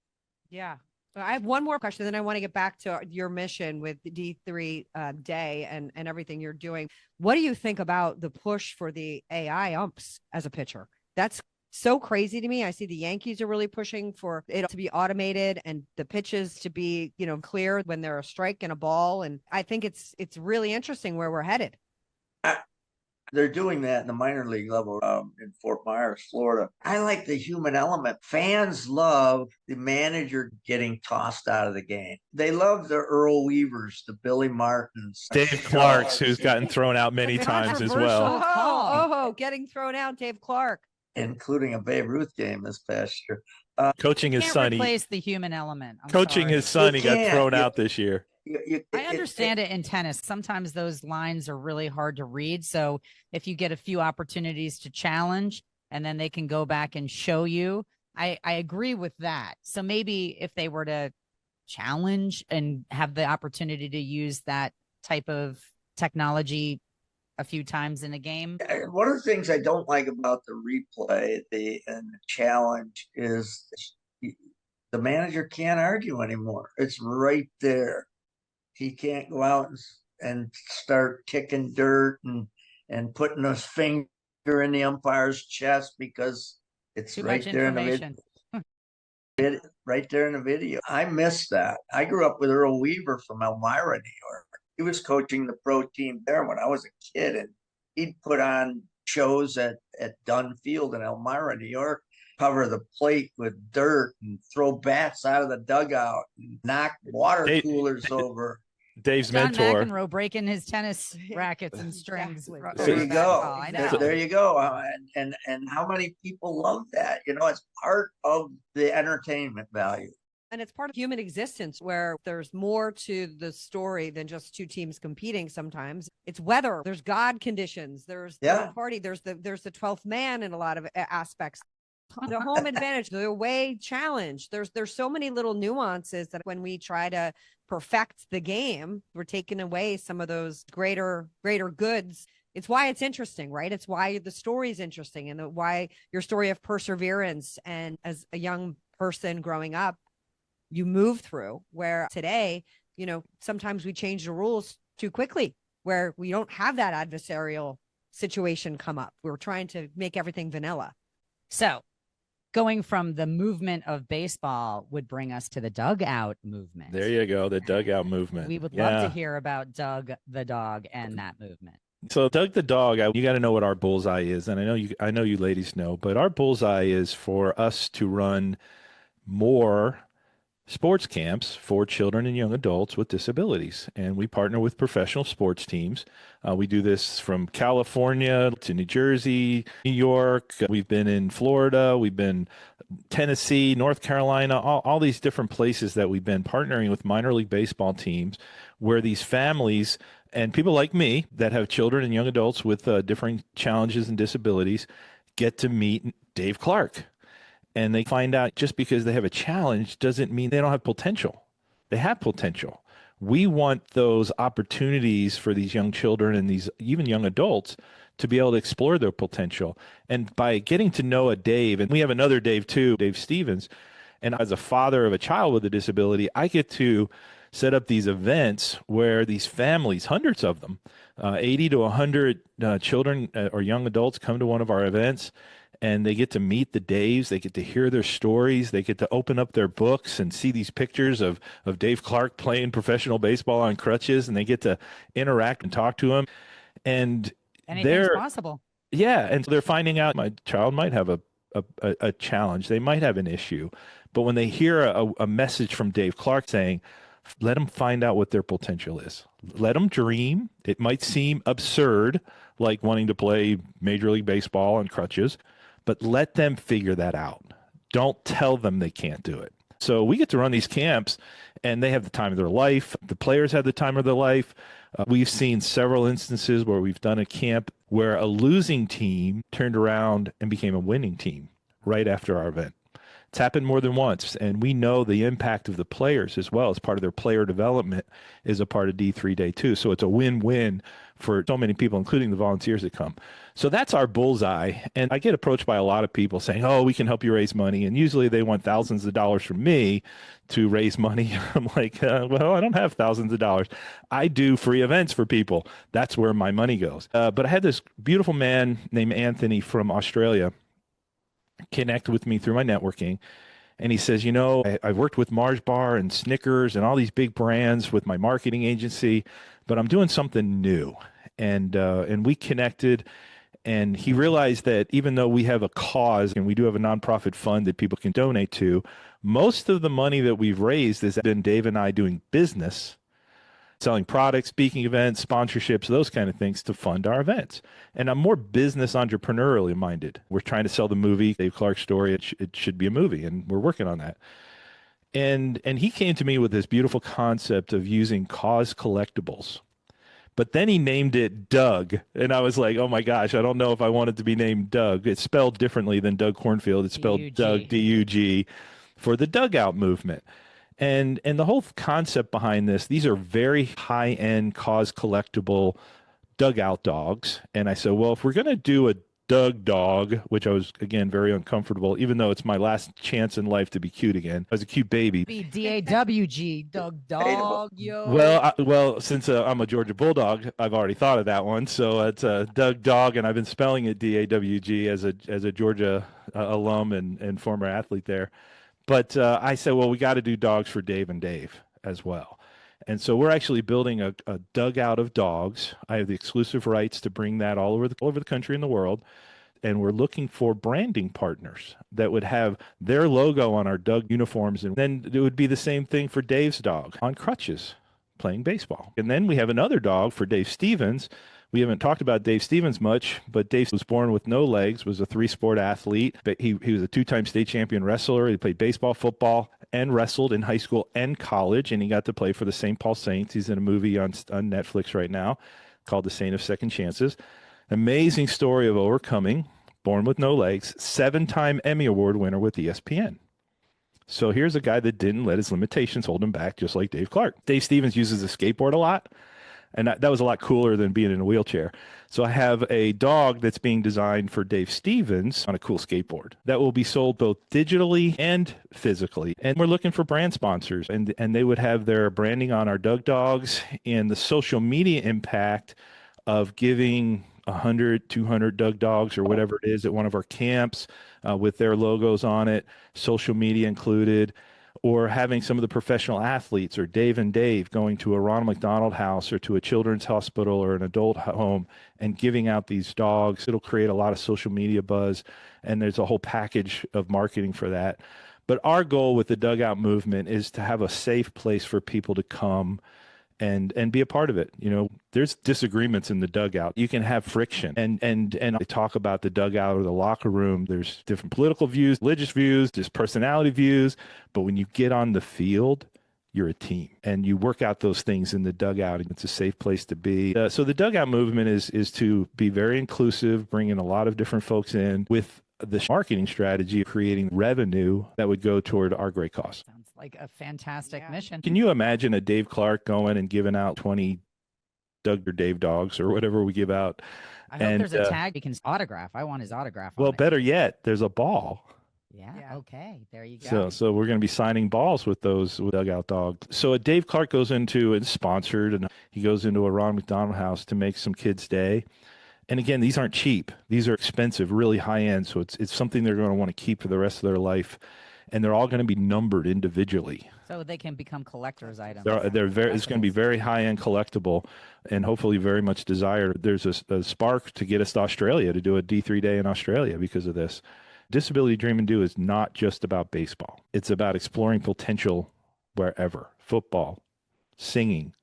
Yeah. I have one more question, then I want to get back to your mission with D3 Day and everything you're doing. What do you think about the push for the AI umps as a pitcher? That's so crazy to me. I see the Yankees are really pushing for it to be automated and the pitches to be, clear when they're a strike and a ball. And I think it's really interesting where we're headed. They're doing that in the minor league level in Fort Myers, Florida. I like the human element. Fans love the manager getting tossed out of the game. They love the Earl Weavers, the Billy Martins. Dave Clark's, who's gotten thrown out many times as well. Getting thrown out, Dave Clark. Including a Babe Ruth game this past year. Coaching his son. Replace the human element. Coaching his son, he got thrown out this year. I understand it in tennis. Sometimes those lines are really hard to read. So if you get a few opportunities to challenge and then they can go back and show you, I agree with that. So maybe if they were to challenge and have the opportunity to use that type of technology a few times in a game. One of the things I don't like about the replay and the challenge is the manager can't argue anymore. It's right there. He can't go out and start kicking dirt and putting his finger in the umpire's chest, because it's too right much there in the video. Right there in the video. I miss that. I grew up with Earl Weaver from Elmira, New York. He was coaching the pro team there when I was a kid, and he'd put on shows at Dunn Field in Elmira, New York, cover the plate with dirt and throw bats out of the dugout and knock water coolers over. Dave's John mentor. McEnroe breaking his tennis rackets and strings. There you go. I know. There you go. And how many people love that? It's part of the entertainment value. And it's part of human existence, where there's more to the story than just 2 teams competing. Sometimes it's weather, there's God conditions, there's the party, there's the 12th man in a lot of aspects. The home advantage, the away challenge. There's so many little nuances that when we try to perfect the game, we're taking away some of those greater goods. It's why it's interesting, right? It's why the story is interesting, and why your story of perseverance. And as a young person growing up, you move through, where today, sometimes we change the rules too quickly, where we don't have that adversarial situation come up. We're trying to make everything vanilla. So going from the movement of baseball would bring us to the dugout movement. There you go, the dugout movement. We would love to hear about Doug the dog and that movement. So Doug the dog, you got to know what our bullseye is, and I know you ladies know, but our bullseye is for us to run more sports camps for children and young adults with disabilities. And we partner with professional sports teams. We do this from California to New Jersey, New York. We've been in Florida. We've been Tennessee, North Carolina, all these different places that we've been partnering with minor league baseball teams, where these families and people like me that have children and young adults with different challenges and disabilities get to meet Dave Clark. And they find out just because they have a challenge doesn't mean they don't have potential. They have potential. We want those opportunities for these young children and these even young adults to be able to explore their potential. And by getting to know a Dave, and we have another Dave too, Dave Stevens, and as a father of a child with a disability, I get to set up these events where these families, hundreds of them, 80 to 100 children or young adults come to one of our events, and they get to meet the Daves. They get to hear their stories. They get to open up their books and see these pictures of Dave Clark playing professional baseball on crutches, and they get to interact and talk to him. And anything's possible. Yeah, and so they're finding out my child might have a challenge. They might have an issue. But when they hear a message from Dave Clark saying, let them find out what their potential is. Let them dream. It might seem absurd, like wanting to play Major League Baseball on crutches, but let them figure that out. Don't tell them they can't do it. So we get to run these camps, and they have the time of their life. The players have the time of their life. We've seen several instances where we've done a camp where a losing team turned around and became a winning team right after our event. It's happened more than once, and we know the impact of the players as well as part of their player development is a part of D3 Day 2. So it's a win-win for so many people, including the volunteers that come. So that's our bullseye. And I get approached by a lot of people saying, oh, we can help you raise money. And usually they want thousands of dollars from me to raise money. I'm like, well, I don't have thousands of dollars. I do free events for people. That's where my money goes. But I had this beautiful man named Anthony from Australia connect with me through my networking. And he says, I've worked with Mars Bar and Snickers and all these big brands with my marketing agency, but I'm doing something new. And we connected, and he realized that even though we have a cause and we do have a nonprofit fund that people can donate to, most of the money that we've raised has been Dave and I doing business, selling products, speaking events, sponsorships, those kind of things to fund our events. And I'm more business entrepreneurially minded. We're trying to sell the movie, Dave Clark's story. It should be a movie, and we're working on that. And he came to me with this beautiful concept of using cause collectibles. But then he named it Doug. And I was like, oh my gosh, I don't know if I want it to be named Doug. It's spelled differently than Doug Cornfield. It's spelled D-U-G. Doug, D-U-G, for the dugout movement. And the whole concept behind this, these are very high-end cause collectible dugout dogs. And I said, well, if we're going to do a Doug dog, which I was, again, very uncomfortable, even though it's my last chance in life to be cute again. I was a cute baby. Be D-A-W-G, Doug dog, yo. Well, since I'm a Georgia Bulldog, I've already thought of that one. So it's a Doug dog, and I've been spelling it D-A-W-G as a Georgia alum and former athlete there. But I said, well, we got to do dogs for Dave and Dave as well. And so we're actually building a dugout of dogs. I have the exclusive rights to bring that all over the country and the world. And we're looking for branding partners that would have their logo on our Doug uniforms. And then it would be the same thing for Dave's dog on crutches playing baseball. And then we have another dog for Dave Stevens. We haven't talked about Dave Stevens much, but Dave was born with no legs, was a 3-sport athlete. But he was a 2-time state champion wrestler. He played baseball, football, and wrestled in high school and college, and he got to play for the St. Paul Saints. He's in a movie on Netflix right now called The Saint of Second Chances. Amazing story of overcoming, born with no legs, 7-time Emmy Award winner with ESPN. So here's a guy that didn't let his limitations hold him back, just like Dave Clark. Dave Stevens uses a skateboard a lot. And that was a lot cooler than being in a wheelchair. So I have a dog that's being designed for Dave Stevens on a cool skateboard that will be sold both digitally and physically. And we're looking for brand sponsors, and they would have their branding on our Doug dogs, and the social media impact of giving 100, 200 Doug dogs or whatever it is at one of our camps with their logos on it, social media included. Or having some of the professional athletes or Dave and Dave going to a Ronald McDonald house or to a children's hospital or an adult home and giving out these dogs. It'll create a lot of social media buzz, and there's a whole package of marketing for that. But our goal with the dugout movement is to have a safe place for people to come and be a part of it. There's disagreements in the dugout. You can have friction. And I talk about the dugout or the locker room. There's different political views, religious views, there's personality views. But when you get on the field, you're a team, and you work out those things in the dugout. It's a safe place to be. So the dugout movement is to be very inclusive, bring in a lot of different folks in with the marketing strategy of creating revenue that would go toward our great cause. like a fantastic Yeah. mission. Can you imagine a Dave Clark going and giving out 20 Doug or Dave dogs or whatever we give out? I hope And there's a tag he can autograph. I want his autograph on well, it. better yet, there's a ball. Yeah. Yeah. Okay. There you go. So we're going to be signing balls with those dugout dogs. So a Dave Clark goes into, it's sponsored, and he goes into a Ron McDonald house to make some kids' day. And again, these aren't cheap. These are expensive, really high end. So it's something they're going to want to keep for the rest of their life. And they're all going to be numbered individually. So they can become collector's items. They're very. It's going to be very high end collectible, and hopefully very much desired. There's a spark to get us to Australia to do a D3 day in Australia because of this. Disability Dream and Do is not just about baseball. It's about exploring potential wherever. Football, singing,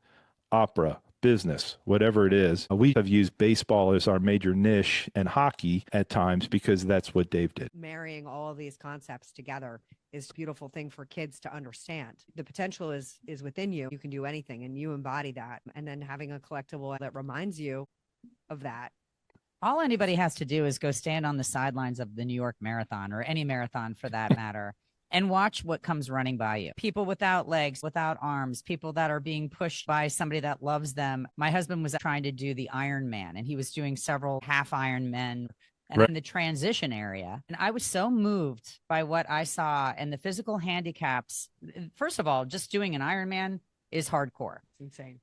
opera, business, whatever it is. We have used baseball as our major niche and hockey at times because that's what Dave did. Marrying all of these concepts together is a beautiful thing for kids to understand. The potential is within you. You can do anything and you embody that. And then having a collectible that reminds you of that. All anybody has to do is go stand on the sidelines of the New York Marathon or any marathon for that matter and watch what comes running by you. People without legs, without arms, people that are being pushed by somebody that loves them. My husband was trying to do the Ironman and he was doing several half Ironmen and Right. in the transition area. And I was so moved by what I saw and the physical handicaps. First of all, just doing an Ironman is hardcore. It's insane.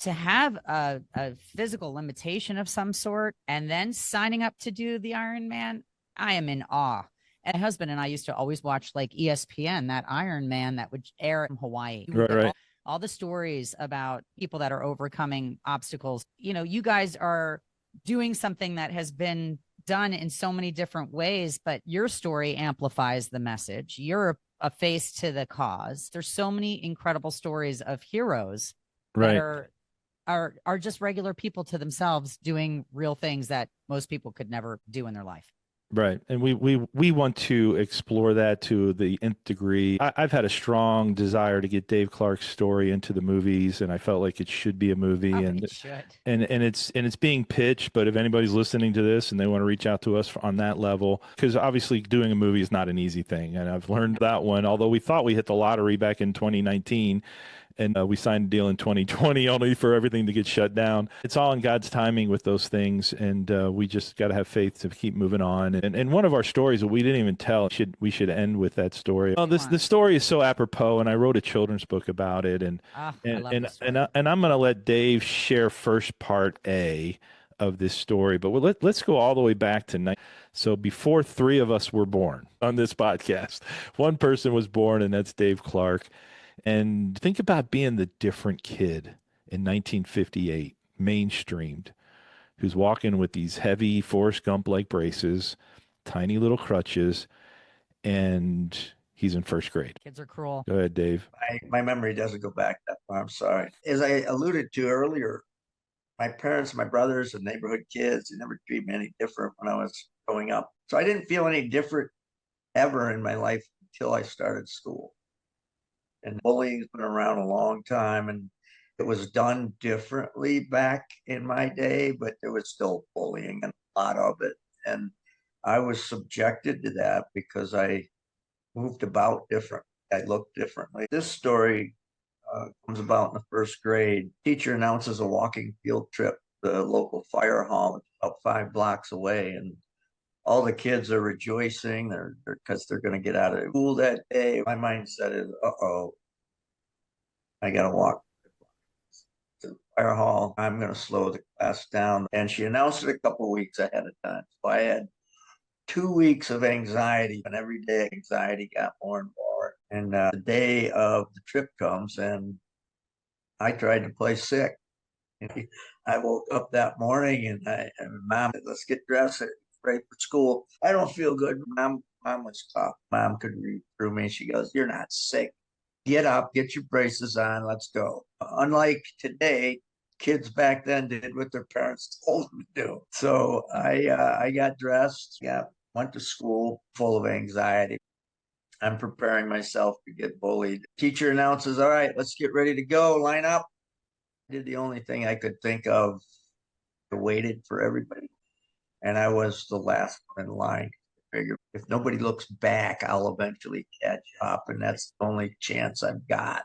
To have a physical limitation of some sort and then signing up to do the Ironman, I am in awe. And my husband and I used to always watch like ESPN, that Ironman that would air in Hawaii. Right. All the stories about people that are overcoming obstacles. You know, you guys are doing something that has been done in so many different ways, but your story amplifies the message. You're a face to the cause. There's so many incredible stories of heroes that are just regular people to themselves doing real things that most people could never do in their life. Right. And we want to explore that to the nth degree. I've had a strong desire to get Dave Clark's story into the movies, and I felt like it should be a movie. Oh, and it should. and it's being pitched, but if anybody's listening to this and they want to reach out to us on that level, because obviously doing a movie is not an easy thing. And I've learned that one, although we thought we hit the lottery back in 2019. And we signed a deal in 2020 only for everything to get shut down. It's all in God's timing with those things. And we just got to have faith to keep moving on. And one of our stories that we didn't even tell, we should end with that story. The story is so apropos, and I wrote a children's book about it. And I'm going to let Dave share first part A of this story. But let's go all the way back to so before three of us were born on this podcast, one person was born, and that's Dave Clark. And think about being the different kid in 1958, mainstreamed, who's walking with these heavy Forrest Gump-like braces, tiny little crutches, and he's in first grade. Kids are cruel. Go ahead, Dave. My memory doesn't go back that far. I'm sorry. As I alluded to earlier, my parents, my brothers, and neighborhood kids, they never treated me any different when I was growing up. So I didn't feel any different ever in my life until I started school. And bullying's been around a long time, and it was done differently back in my day, but there was still bullying and a lot of it. And I was subjected to that because I moved about different. I looked differently. This story comes about in the first grade. Teacher announces a walking field trip to the local fire hall. It's about 5 blocks away, and all the kids are rejoicing because they're going to get out of school that day. My mindset is, I got to walk to the fire hall. I'm going to slow the class down. And she announced it a couple of weeks ahead of time. So I had 2 weeks of anxiety, and every day anxiety got more and more. And the day of the trip comes, and I tried to play sick. I woke up that morning, and Mom, let's get dressed. Ready for school. I don't feel good. Mom was tough. Mom could read through me. She goes, "You're not sick. Get up, get your braces on, let's go." Unlike today, kids back then did what their parents told them to do. So I got dressed, went to school full of anxiety. I'm preparing myself to get bullied. Teacher announces, "All right, let's get ready to go. Line up." I did the only thing I could think of. I waited for everybody. And I was the last one in line. figured if nobody looks back, I'll eventually catch up, and that's the only chance I've got.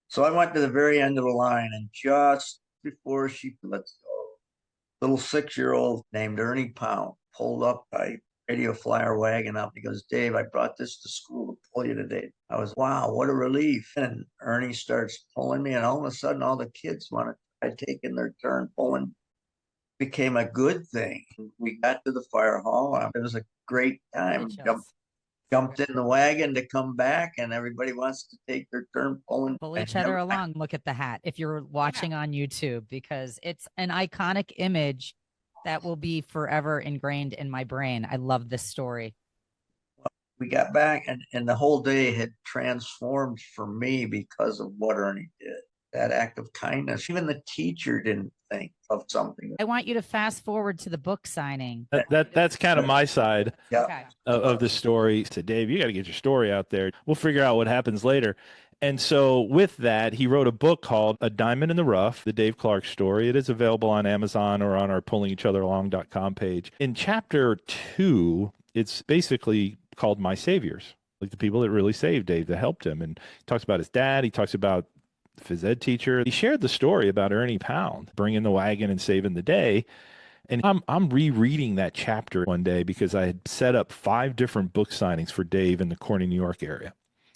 So I went to the very end of the line, and just before she lets go, little 6-year-old named Ernie Pound pulled up by radio flyer wagon up. He goes, Dave, I brought this to school to pull you today. I was, wow, what a relief. And Ernie starts pulling me, and all of a sudden, all the kids want to try taking their turn pulling. Became a good thing. We got to the fire hall. It was a great time. Jumped in the wagon to come back, and everybody wants to take their turn pulling. Pull each other along. Look at the hat if you're watching on YouTube, because it's an iconic image that will be forever ingrained in my brain. I love this story. We got back, and the whole day had transformed for me because of what Ernie did. That act of kindness. Even the teacher didn't think of something. I want you to fast forward to the book signing. That's kind of my side Okay. of the story. To Dave, you got to get your story out there. We'll figure out what happens later. And so with that, he wrote a book called A Diamond in the Rough, the Dave Clark story. It is available on Amazon or on our pullingeachatheralong.com page. In chapter 2, it's basically called My Saviors, like the people that really saved Dave, that helped him. And he talks about his dad. He talks about the phys ed teacher. He shared the story about Ernie Pound bringing the wagon and saving the day. And I'm rereading that chapter one day because I had set up 5 different book signings for Dave in the Corning, New York area.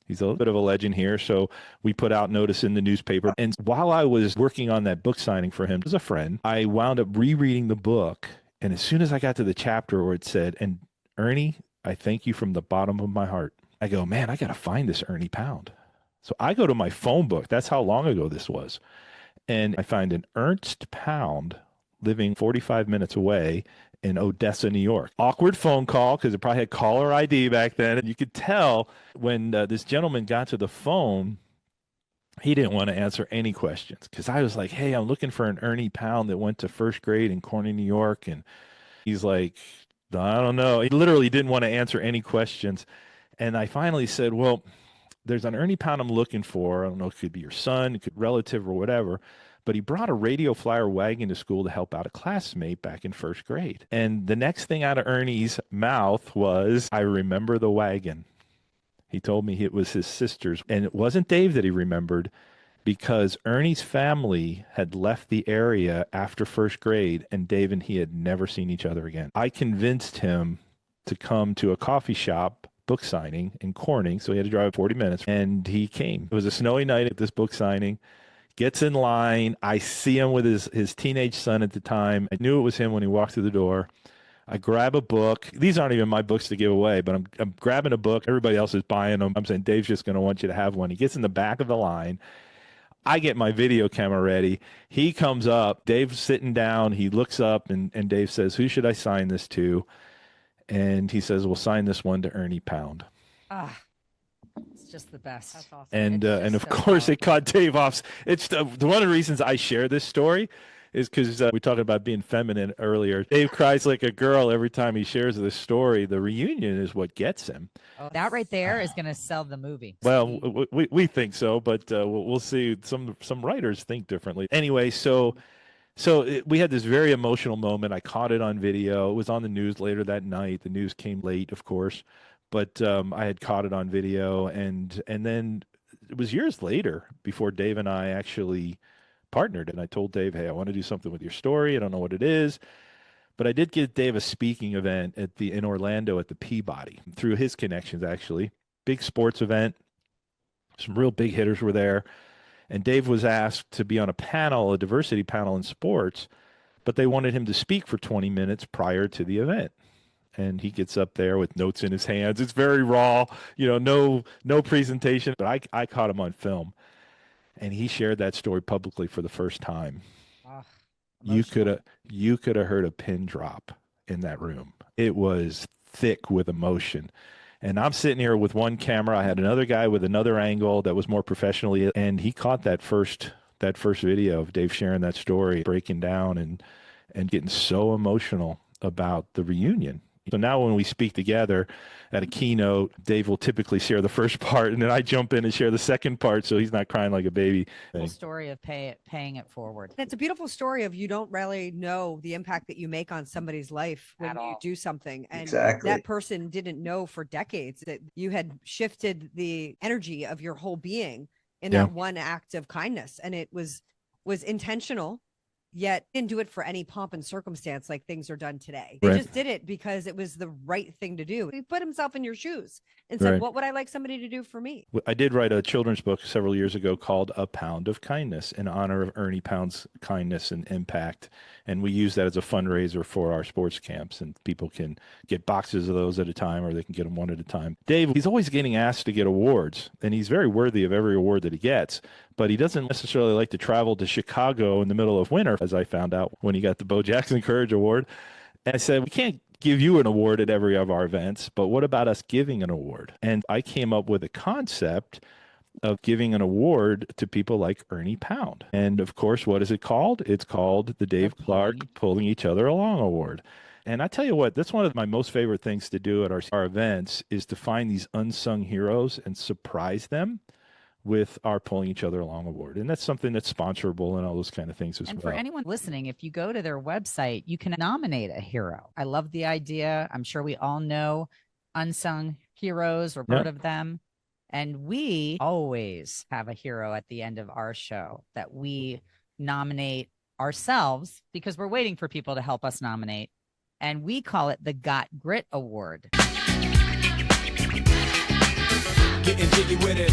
He's a little bit of a legend here, so we put out notice in the newspaper. And while I was working on that book signing for him as a friend, I wound up rereading the book. And as soon as I got to the chapter where it said, and Ernie, I thank you from the bottom of my heart, I go, man, I got to find this Ernie Pound. So I go to my phone book. That's how long ago this was. And I find an Ernst Pound living 45 minutes away in Odessa, New York. Awkward phone call because it probably had caller ID back then. And you could tell when this gentleman got to the phone, he didn't want to answer any questions because I was like, hey, I'm looking for an Ernie Pound that went to first grade in Corning, New York. And he's like, I don't know. He literally didn't want to answer any questions. And I finally said, well, there's an Ernie Pound I'm looking for. I don't know, it could be your son, it could be relative or whatever. But he brought a radio flyer wagon to school to help out a classmate back in first grade. And the next thing out of Ernie's mouth was, I remember the wagon. He told me it was his sister's. And it wasn't Dave that he remembered because Ernie's family had left the area after first grade and Dave and he had never seen each other again. I convinced him to come to a coffee shop book signing in Corning, so he had to drive 40 minutes, and he came. It was a snowy night at this book signing, gets in line. I see him with his teenage son at the time. I knew it was him when he walked through the door. I grab a book. These aren't even my books to give away, but I'm grabbing a book. Everybody else is buying them. I'm saying, Dave's just going to want you to have one. He gets in the back of the line. I get my video camera ready. He comes up. Dave's sitting down. He looks up, and Dave says, who should I sign this to? And he says, we'll sign this one to Ernie Pound. It's just the best. That's awesome. And of course, it caught Dave off. It's one of the reasons I share this story is because we talked about being feminine earlier. Dave cries like a girl every time he shares this story. The reunion is what gets him. Oh, that right there is going to sell the movie. Well, we think so, but we'll see. Some writers think differently. Anyway, so we had this very emotional moment. I caught it on video. It was on the news later that night. The news came late, of course, but I had caught it on video. And then it was years later before Dave and I actually partnered. And I told Dave, hey, I want to do something with your story. I don't know what it is. But I did give Dave a speaking event in Orlando at the Peabody through his connections, actually. Big sports event. Some real big hitters were there. And Dave was asked to be on a panel, a diversity panel in sports, but they wanted him to speak for 20 minutes prior to the event. And he gets up there with notes in his hands. It's very raw, no presentation, but I caught him on film. And he shared that story publicly for the first time. You could have heard a pin drop in that room. It was thick with emotion. And I'm sitting here with one camera. I had another guy with another angle that was more professionally, and he caught that first video of Dave sharing that story, breaking down and getting so emotional about the reunion. So now when we speak together at a keynote, Dave will typically share the first part, and then I jump in and share the second part, so he's not crying like a baby. Whole story of paying it forward. It's a beautiful story of you don't really know the impact that you make on somebody's life when you do something. And that person didn't know for decades that you had shifted the energy of your whole being in that one act of kindness. And it was intentional, yet didn't do it for any pomp and circumstance like things are done today. They just did it because it was the right thing to do. He put himself in your shoes and said, what would I like somebody to do for me? I did write a children's book several years ago called A Pound of Kindness in honor of Ernie Pound's kindness and impact. And we use that as a fundraiser for our sports camps, and people can get boxes of those at a time, or they can get them one at a time. Dave, he's always getting asked to get awards, and he's very worthy of every award that he gets, but he doesn't necessarily like to travel to Chicago in the middle of winter, as I found out when he got the Bo Jackson Courage Award. And I said, we can't give you an award at every of our events, but what about us giving an award? And I came up with a concept of giving an award to people like Ernie Pound. And of course, what is it called? It's called the Dave Clark Pulling Each Other Along Award. And I tell you what, that's one of my most favorite things to do at our events, is to find these unsung heroes and surprise them with our Pulling Each Other Along Award. And that's something that's sponsorable and all those kind of things as well. And for anyone listening, if you go to their website, you can nominate a hero. I love the idea. I'm sure we all know unsung heroes or heard of them. And we always have a hero at the end of our show that we nominate ourselves, because we're waiting for people to help us nominate. And we call it the Got Grit Award.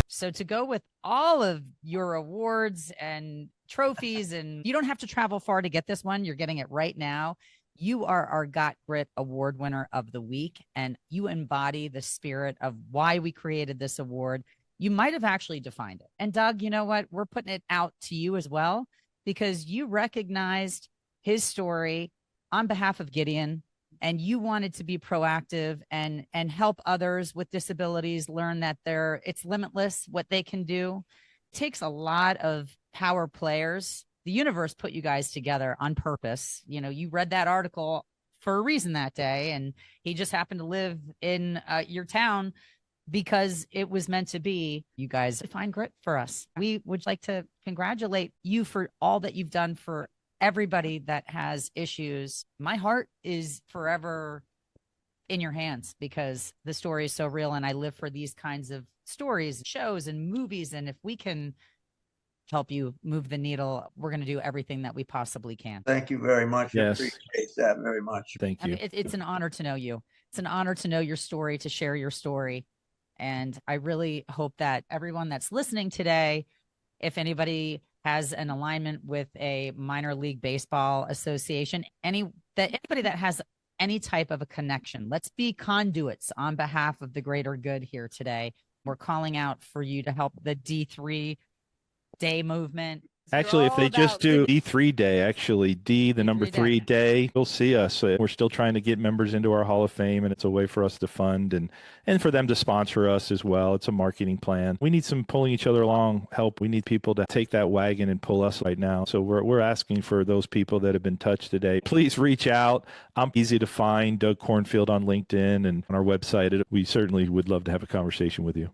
So to go with all of your awards and trophies, and you don't have to travel far to get this one. You're getting it right now. You are our Got Grit Award winner of the week, and you embody the spirit of why we created this award. You might have actually defined it. And Doug, you know what? We're putting it out to you as well, because you recognized his story on behalf of Gideon, and you wanted to be proactive and help others with disabilities learn that it's limitless what they can do. It takes a lot of power players. The universe put you guys together on purpose. You know, you read that article for a reason that day, and he just happened to live in your town because it was meant to be. You guys define grit for us. We would like to congratulate you for all that you've done for everybody that has issues. My heart is forever in your hands, because the story is so real, and I live for these kinds of stories, shows, and movies. And if we can help you move the needle, we're going to do everything that we possibly can. Thank you very much. Yes. I appreciate that very much. Thank you. I mean, it's an honor to know you. It's an honor to know your story, to share your story. And I really hope that everyone that's listening today, if anybody has an alignment with a minor league baseball association, anybody that has any type of a connection, let's be conduits on behalf of the greater good here today. We're calling out for you to help the D3 Day movement. Actually, if they just do D3 Day, actually D, the number 3 day, you'll see us. We're still trying to get members into our Hall of Fame, and it's a way for us to fund and for them to sponsor us as well. It's a marketing plan. We need some pulling each other along help. We need people to take that wagon and pull us right now. So we're asking for those people that have been touched today. Please reach out. I'm easy to find, Doug Cornfield on LinkedIn and on our website. We certainly would love to have a conversation with you.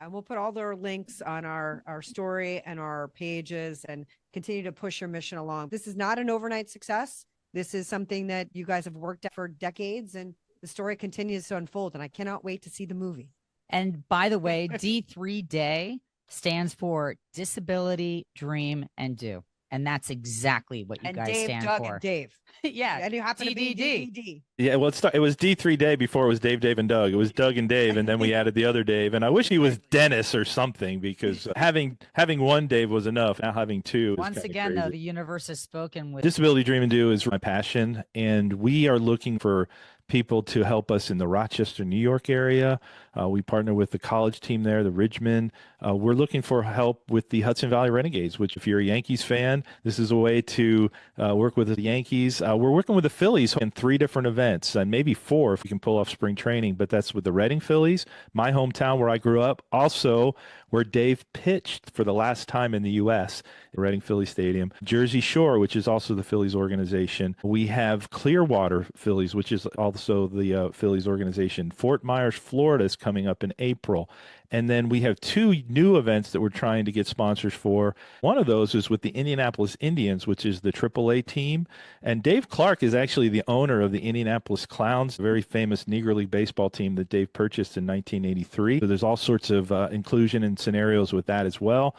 And we'll put all their links on our story and our pages, and continue to push your mission along. This is not an overnight success. This is something that you guys have worked at for decades, and the story continues to unfold. And I cannot wait to see the movie. And by the way, D3 Day stands for Disability, Dream, and Do. And that's exactly what you guys stand Doug, for. and Dave. Yeah. And you happen to be DDD. DDD. Yeah, well, it was D3 Day before it was Dave, Dave, and Doug. It was Doug and Dave, and then we added the other Dave. And I wish he was Dennis or something, because having one Dave was enough. Now having two is Once again, crazy. though, the universe has spoken with Disability Dream and Do is my passion, and we are looking for people to help us in the Rochester, New York area. We partner with the college team there, the Ridgeman. We're looking for help with the Hudson Valley Renegades, which if you're a Yankees fan, this is a way to work with the Yankees. We're working with the Phillies in 3 different events, and maybe 4 if we can pull off spring training, but that's with the Reading Phillies, my hometown where I grew up, also where Dave pitched for the last time in the U.S., at Reading Philly Stadium. Jersey Shore, which is also the Phillies organization. We have Clearwater Phillies, which is all so the Phillies organization. Fort Myers, Florida is coming up in April. And then we have two new events that we're trying to get sponsors for. One of those is with the Indianapolis Indians, which is the AAA team. And Dave Clark is actually the owner of the Indianapolis Clowns, a very famous Negro League baseball team that Dave purchased in 1983. So there's all sorts of inclusion and scenarios with that as well.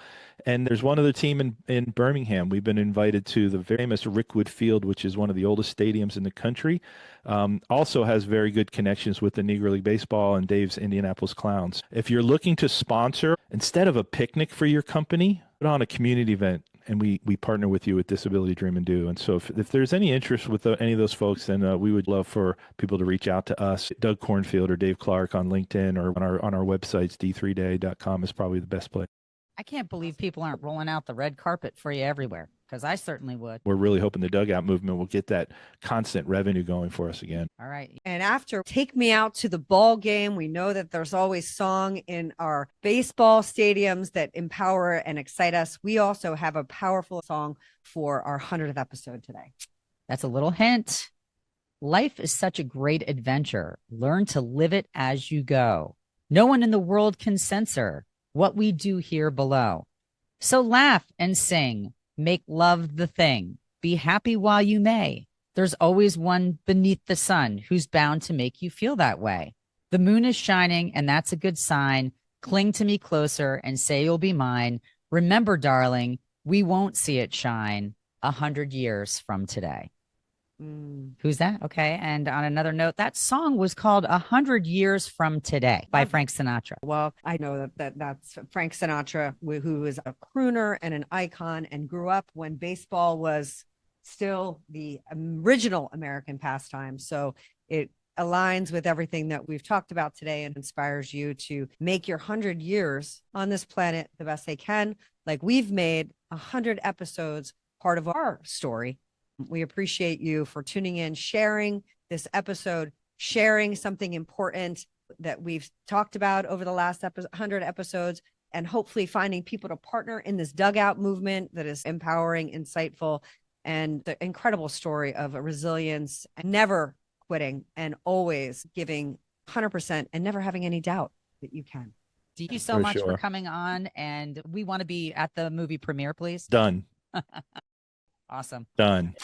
And there's one other team in Birmingham. We've been invited to the famous Rickwood Field, which is one of the oldest stadiums in the country. Also has very good connections with the Negro League Baseball and Dave's Indianapolis Clowns. If you're looking to sponsor, instead of a picnic for your company, put on a community event. And we partner with you at Disability Dream and Do. And so if there's any interest with any of those folks, then we would love for people to reach out to us. Doug Cornfield or Dave Clark on LinkedIn or on our websites, d3day.com is probably the best place. I can't believe people aren't rolling out the red carpet for you everywhere, because I certainly would. We're really hoping the dugout movement will get that constant revenue going for us again. All right. And after Take Me Out to the Ball Game, we know that there's always song in our baseball stadiums that empower and excite us. We also have a powerful song for our 100th episode today. That's a little hint. Life is such a great adventure. Learn to live it as you go. No one in the world can censor what we do here below. So laugh and sing. Make love the thing. Be happy while you may. There's always one beneath the sun who's bound to make you feel that way. The moon is shining, and that's a good sign. Cling to me closer and say you'll be mine. Remember, darling, we won't see it shine 100 years from today. Who's that? Okay. And on another note, that song was called 100 Years from Today by Frank Sinatra. Well, I know that's Frank Sinatra, who is a crooner and an icon and grew up when baseball was still the original American pastime. So it aligns with everything that we've talked about today and inspires you to make your 100 years on this planet the best they can. Like we've made 100 episodes part of our story. We appreciate you for tuning in, sharing this episode, sharing something important that we've talked about over the last 100 episodes, and hopefully finding people to partner in this dugout movement that is empowering, insightful, and the incredible story of a resilience, never quitting, and always giving 100% and never having any doubt that you can. Thank you so much for coming on. And we want to be at the movie premiere, please. Done. Awesome. Done.